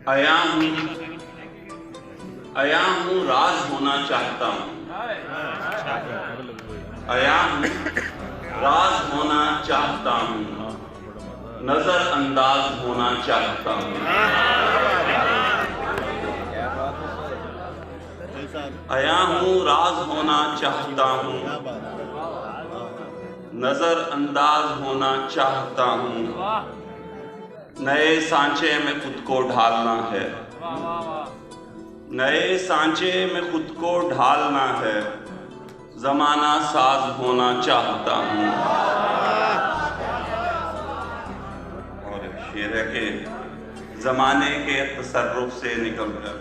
आया हूँ राज होना चाहता हूँ, आया हूँ राज होना चाहता हूँ, नजर अंदाज होना चाहता हूँ, आया हूँ राज होना चाहता हूँ, नजर अंदाज होना चाहता हूँ, नए सांचे में खुद को ढालना है, नए सांचे में खुद को ढालना है, जमाना साज होना चाहता हूँ। और एक शेर है कि जमाने के तसर्रुफ से निकलकर,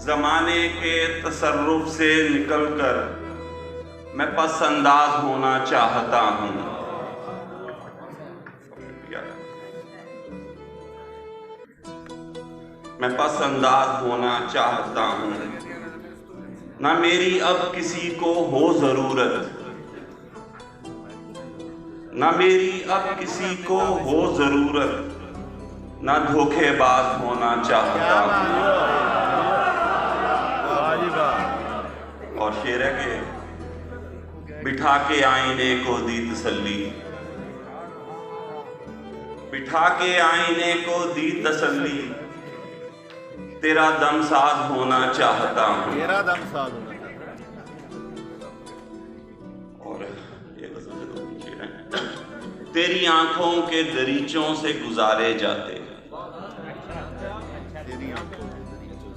जमाने के तसर्रुफ से निकलकर मैं पसंदाज होना चाहता हूँ। मैं पसंदाज होना चाहता हूँ। ना मेरी अब किसी को हो जरूरत, ना मेरी अब किसी को हो जरूरत, ना धोखेबाज होना चाहता हूँ। और शेर है कि बिठा के आईने को दी तसल्ली, बिठा के आईने को दी तसल्ली, तेरा दमसाज होना चाहता हूँ। तेरा दमसाज होना चाहता हूँ। और ये शेर है, तेरी आंखों के दरीचों से गुजारे जाते,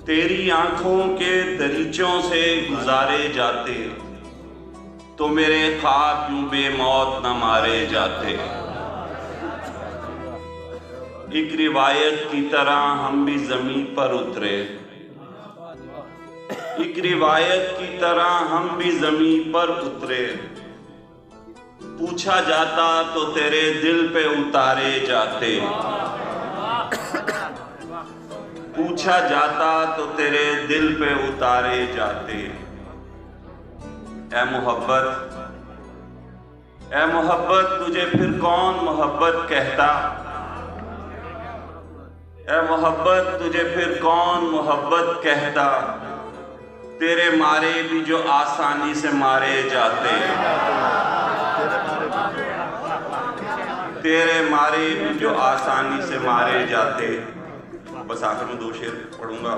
तेरी आंखों के दरीचों से गुजारे जाते, तो मेरे ख्वाब यूं बेमौत न मारे जाते। एक रिवायत की तरह हम भी जमीन पर उतरे, एक रिवायत की तरह हम भी जमीन पर उतरे, पूछा जाता तो तेरे दिल पे उतारे जाते, पूछा जाता तो तेरे दिल पे उतारे जाते। ऐ मोहब्बत तुझे फिर कौन मोहब्बत कहता, ऐ मोहब्बत तुझे फिर कौन मोहब्बत कहता, तेरे मारे भी जो आसानी से मारे जाते, तेरे मारे भी जो आसानी से मारे जाते। बस आखिर में दो शेर पढ़ूंगा।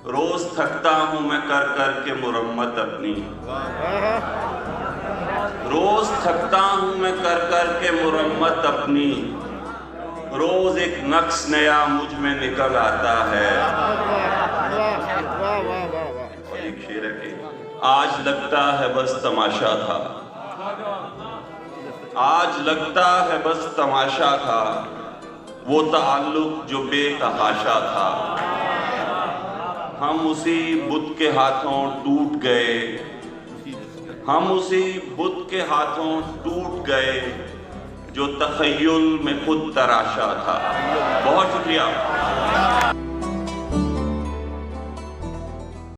रोज थकता हूं मैं कर कर के मुरम्मत अपनी, रोज थकता हूं मैं कर कर के मुरम्मत अपनी, रोज एक नक्श नया मुझ में निकल आता है। और एक शेर है कि आज लगता है बस तमाशा था, आज लगता है बस तमाशा था, वो ताल्लुक जो बेतहाशा था, हम उसी बुत के हाथों टूट गए, हम उसी बुत के हाथों टूट गए, जो तखय्युल में खुद तराशा था। बहुत शुक्रिया।